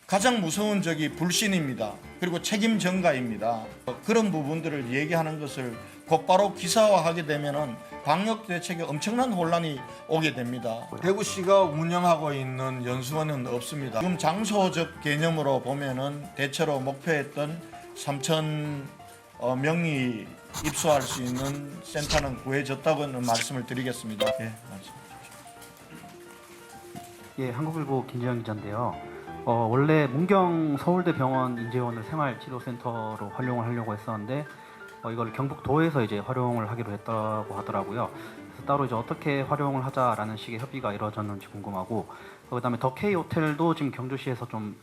가장 무서운 적이 불신입니다. 그리고 책임 전가입니다. 그런 부분들을 얘기하는 것을 곧바로 기사화하게 되면은 방역 대책에 엄청난 혼란이 오게 됩니다. 대구시가 운영하고 있는 연수원은 없습니다. 지금 장소적 개념으로 보면은 대체로 목표했던 3천 명이 입소할 수 있는 센터는 구해졌다고는 말씀을 드리겠습니다. 예, 말씀. 예, 한국일보 김지영 기자인데요. 원래 문경 서울대병원 인재원을 생활치료센터로 활용을 하려고 했었는데 이걸 경북도에서 이제 활용을 하기로 했다고 하더라고요. 그래서 따로 이제 어떻게 활용을 하자라는 식의 협의가 이루어졌는지 궁금하고, 그다음에 더 K 호텔도 지금 경주시에서 좀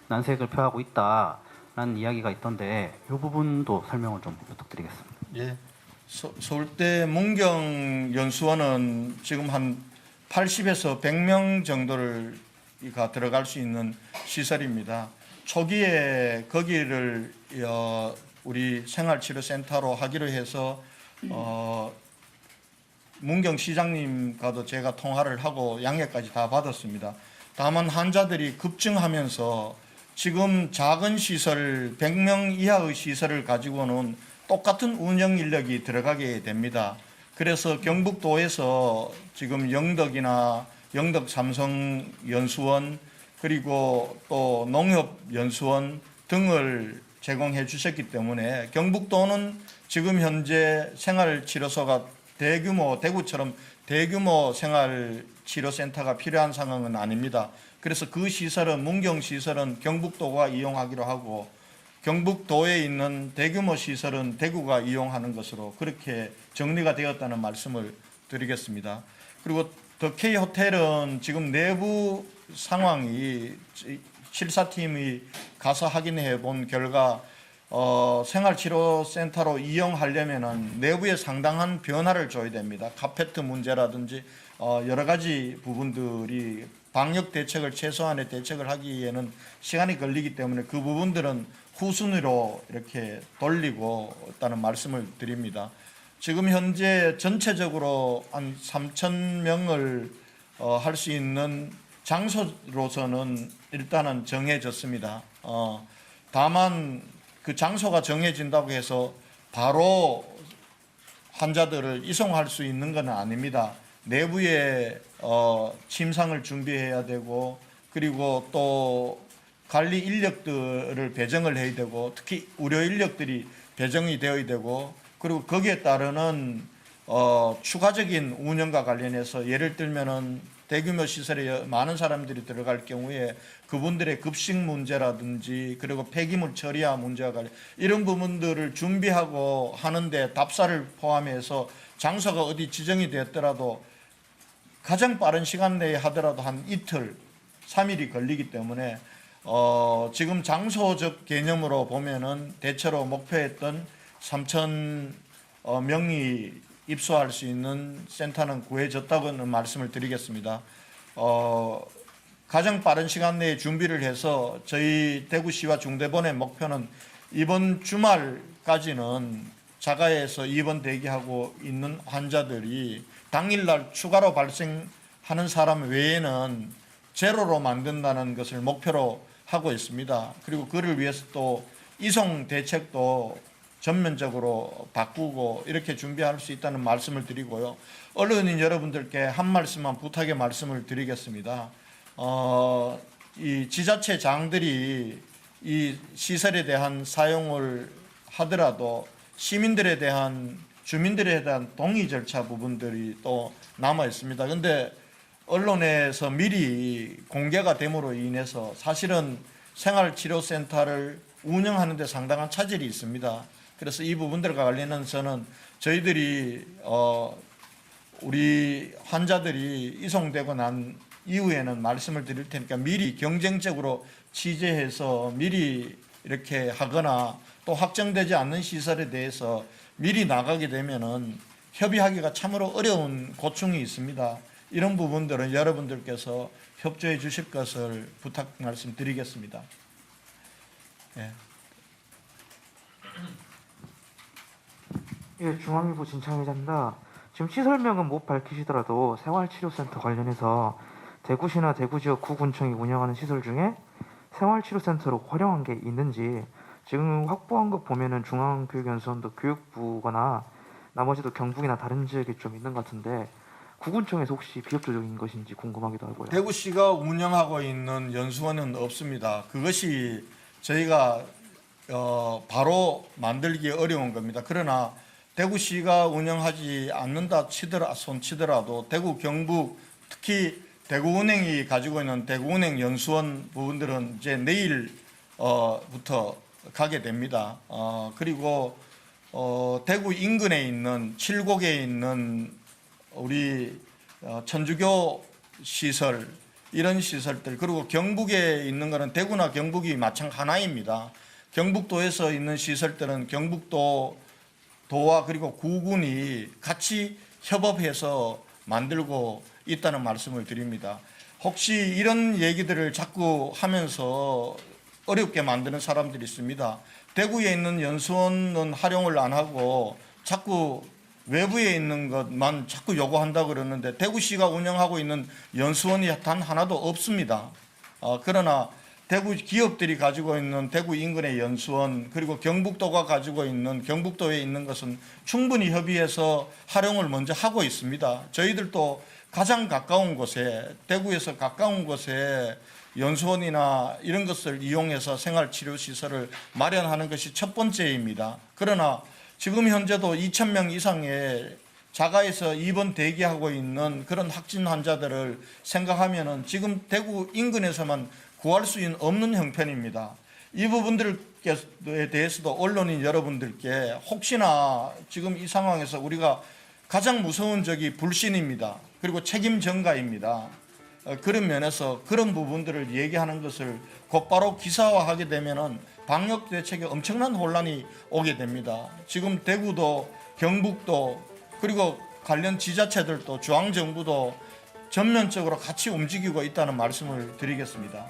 난색을 표하고 있다라는 이야기가 있던데 이 부분도 설명을 좀 부탁드리겠습니다. 예, 서울대 문경 연수원은 지금 한 80에서 100명 정도가 들어갈 수 있는 시설입니다. 초기에 거기를 우리 생활치료센터로 하기로 해서 문경 시장님과도 제가 통화를 하고 양해까지 다 받았습니다. 다만 환자들이 급증하면서 지금 작은 시설 100명 이하의 시설을 가지고는 똑같은 운영 인력이 들어가게 됩니다. 그래서 경북도에서 지금 영덕이나 영덕 삼성 연수원 그리고 또 농협 연수원 등을 제공해 주셨기 때문에 경북도는 지금 현재 생활치료소가 대구처럼 대규모 생활치료센터가 필요한 상황은 아닙니다. 그래서 그 시설은 문경 시설은 경북도가 이용하기로 하고 경북도에 있는 대규모 시설은 대구가 이용하는 것으로 그렇게 정리가 되었다는 말씀을 드리겠습니다. 그리고 더 K 호텔은 지금 내부 상황이 실사팀이 가서 확인해 본 결과 생활치료센터로 이용하려면은 내부에 상당한 변화를 줘야 됩니다. 카페트 문제라든지 여러 가지 부분들이 방역 대책을 최소한의 대책을 하기에는 시간이 걸리기 때문에 그 부분들은 후순위로 이렇게 돌리고 있다는 말씀을 드립니다. 지금 현재 전체적으로 한 3,000명을 할 수 있는 장소로서는 일단은 정해졌습니다. 다만 그 장소가 정해진다고 해서 바로 환자들을 이송할 수 있는 건 아닙니다. 내부에 침상을 준비해야 되고 그리고 또 관리 인력들을 배정을 해야 되고 특히 의료 인력들이 배정이 되어야 되고 그리고 거기에 따르는 추가적인 운영과 관련해서 예를 들면은 대규모 시설에 많은 사람들이 들어갈 경우에 그분들의 급식 문제라든지 그리고 폐기물 처리와 문제와 관련 이런 부분들을 준비하고 하는데 답사를 포함해서 장소가 어디 지정이 되었더라도 가장 빠른 시간 내에 하더라도 한 이틀, 3일이 걸리기 때문에 지금 장소적 개념으로 보면은 대체로 목표했던 3천 명이 입소할 수 있는 센터는 구해졌다고는 말씀을 드리겠습니다. 가장 빠른 시간 내에 준비를 해서 저희 대구시와 중대본의 목표는 이번 주말까지는 자가에서 입원 대기하고 있는 환자들이 당일날 추가로 발생하는 사람 외에는 제로로 만든다는 것을 목표로 하고 있습니다. 그리고 그를 위해서 또 이송 대책도 전면적으로 바꾸고 이렇게 준비할 수 있다는 말씀을 드리고요. 언론인 여러분들께 한 말씀만 부탁의 말씀을 드리겠습니다. 이 지자체장들이 이 시설에 대한 사용을 하더라도 시민들에 대한 주민들에 대한 동의 절차 부분들이 또 남아 있습니다. 그런데 언론에서 미리 공개가 됨으로 인해서 사실은 생활치료센터를 운영하는 데 상당한 차질이 있습니다. 그래서 이 부분들과 관련해서는 저희들이 우리 환자들이 이송되고 난 이후에는 말씀을 드릴 테니까 미리 경쟁적으로 취재해서 미리 이렇게 하거나 또 확정되지 않는 시설에 대해서 미리 나가게 되면은 협의하기가 참으로 어려운 고충이 있습니다. 이런 부분들은 여러분들께서 협조해 주실 것을 부탁 말씀드리겠습니다. 예. 예, 중앙일보 진창 기자입니다. 지금 시설명은 못 밝히시더라도 생활치료센터 관련해서 대구시나 대구 지역 구군청이 운영하는 시설 중에 생활치료센터로 활용한 게 있는지, 지금 확보한 것 보면은 중앙교육연수원도 교육부거나 나머지도 경북이나 다른 지역에 좀 있는 것 같은데, 구군청에서 혹시 비협조적인 것인지 궁금하기도 하고요. 대구시가 운영하고 있는 연수원은 없습니다. 그것이 저희가 바로 만들기 어려운 겁니다. 그러나 대구시가 운영하지 않는다 손치더라도 대구 경북 특히 대구은행이 가지고 있는 대구은행 연수원 부분들은 이제 내일부터 가게 됩니다. 그리고 대구 인근에 있는 칠곡에 있는 우리 천주교 시설 이런 시설들 그리고 경북에 있는 거는 대구나 경북이 마찬 하나입니다. 경북도에서 있는 시설들은 경북도 도와 그리고 구군이 같이 협업해서 만들고 있다는 말씀을 드립니다. 혹시 이런 얘기들을 자꾸 하면서 어렵게 만드는 사람들이 있습니다. 대구에 있는 연수원은 활용을 안 하고 자꾸 외부에 있는 것만 자꾸 요구한다고 그러는데 대구시가 운영하고 있는 연수원이 단 하나도 없습니다. 그러나 대구 기업들이 가지고 있는 대구 인근의 연수원 그리고 경북도가 가지고 있는 경북도에 있는 것은 충분히 협의해서 활용을 먼저 하고 있습니다. 저희들도 가장 가까운 곳에 대구에서 가까운 곳에 연수원이나 이런 것을 이용해서 생활치료시설을 마련하는 것이 첫 번째입니다. 그러나 지금 현재도 2,000명 이상의 자가에서 입원 대기하고 있는 그런 확진 환자들을 생각하면은 지금 대구 인근에서만 구할 수 없는 형편입니다. 이 부분들에 대해서도 언론인 여러분들께 혹시나 지금 이 상황에서 우리가 가장 무서운 적이 불신입니다. 그리고 책임 전가입니다. 그런 면에서 그런 부분들을 얘기하는 것을 곧바로 기사화하게 되면은 방역 대책에 엄청난 혼란이 오게 됩니다. 지금 대구도 경북도 그리고 관련 지자체들도 중앙정부도 전면적으로 같이 움직이고 있다는 말씀을 드리겠습니다.